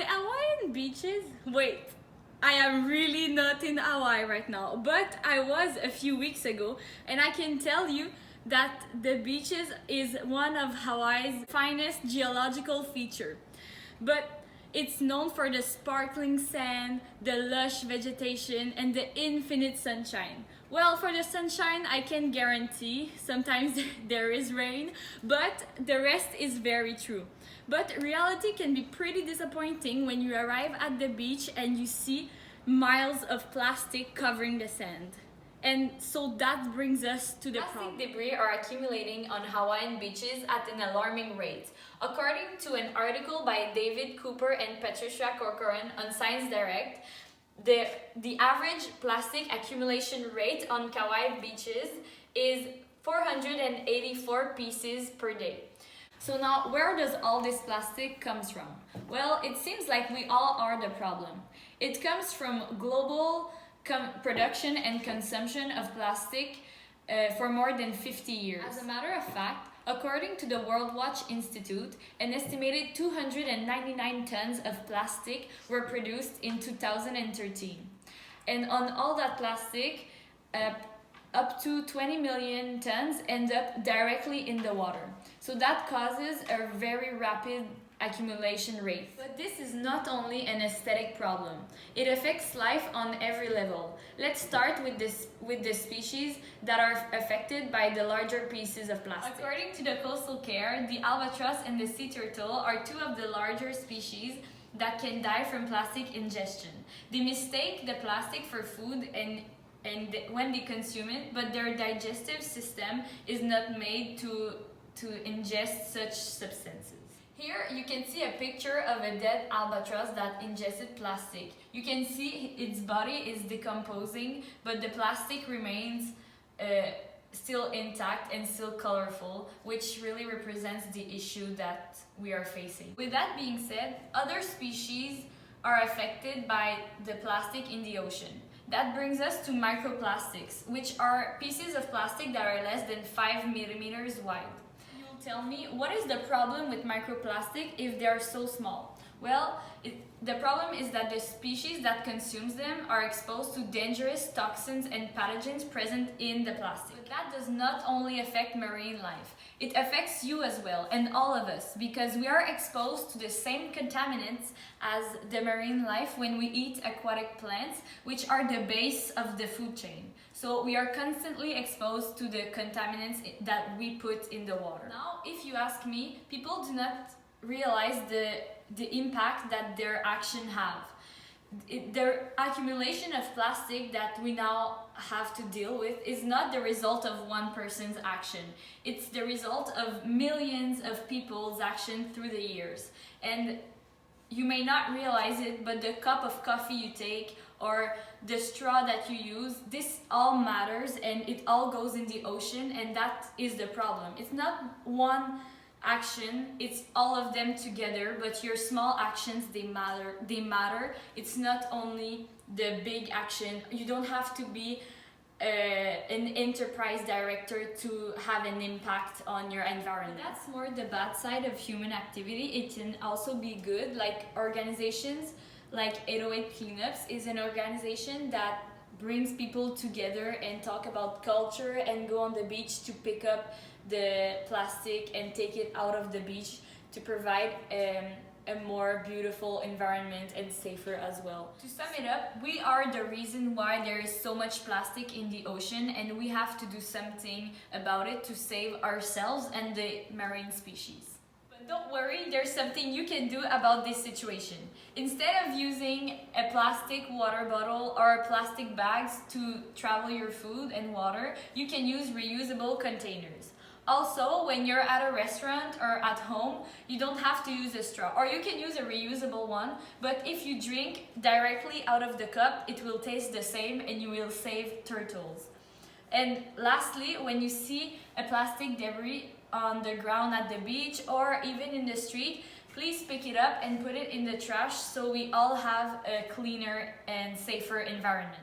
The Hawaiian beaches? Wait, I am really not in Hawaii right now, but I was a few weeks ago, and I can tell you that the beaches is one of Hawaii's finest geological feature. But it's known for the sparkling sand, the lush vegetation, and the infinite sunshine. Well, for the sunshine, I can guarantee sometimes there is rain, but the rest is very true. But reality can be pretty disappointing when you arrive at the beach and you see miles of plastic covering the sand. And so that brings us to the problem. Plastic debris are accumulating on Hawaiian beaches at an alarming rate. According to an article by David Cooper and Patricia Corcoran on Science Direct, the average plastic accumulation rate on Kauai beaches is 484 pieces per day. So now, where does all this plastic comes from? Well, it seems like we all are the problem. It comes from global production and consumption of plastic for more than 50 years. As a matter of fact, according to the World Watch Institute, an estimated 299 tons of plastic were produced in 2013. And on all that plastic, up to 20 million tons end up directly in the water. So that causes a very rapid accumulation rate. But this is not only an aesthetic problem. It affects life on every level. Let's start with the species that are affected by the larger pieces of plastic. According to the Coastal Care, the albatross and the sea turtle are two of the larger species that can die from plastic ingestion. They mistake the plastic for food and when they consume it, but their digestive system is not made to ingest such substances. Here you can see a picture of a dead albatross that ingested plastic. You can see its body is decomposing, but the plastic remains still intact and still colorful, which really represents the issue that we are facing. With that being said, other species are affected by the plastic in the ocean. That brings us to microplastics, which are pieces of plastic that are less than 5 millimeters wide. You'll tell me, what is the problem with microplastic if they are so small? Well, the problem is that the species that consumes them are exposed to dangerous toxins and pathogens present in the plastic. But that does not only affect marine life, it affects you as well, and all of us, because we are exposed to the same contaminants as the marine life when we eat aquatic plants, which are the base of the food chain. So we are constantly exposed to the contaminants that we put in the water. Now, if you ask me, people do not realize the impact that their action have. Their accumulation of plastic that we now have to deal with is not the result of one person's action. It's the result of millions of people's action through the years. And you may not realize it, but the cup of coffee you take or the straw that you use, this all matters and it all goes in the ocean, and that is the problem. It's not one action, it's all of them together, but your small actions, they matter. It's not only the big action. You don't have to be an enterprise director to have an impact on your environment. That's more the bad side of human activity. It can also be good, like organizations like 808 Cleanups is an organization that brings people together and talk about culture and go on the beach to pick up the plastic and take it out of the beach to provide a more beautiful environment and safer as well. To sum it up, we are the reason why there is so much plastic in the ocean, and we have to do something about it to save ourselves and the marine species. But don't worry, there's something you can do about this situation. Instead of using a plastic water bottle or plastic bags to travel your food and water, you can use reusable containers. Also, when you're at a restaurant or at home, you don't have to use a straw, or you can use a reusable one, but if you drink directly out of the cup, it will taste the same and you will save turtles. And lastly, when you see a plastic debris on the ground at the beach or even in the street, please pick it up and put it in the trash so we all have a cleaner and safer environment.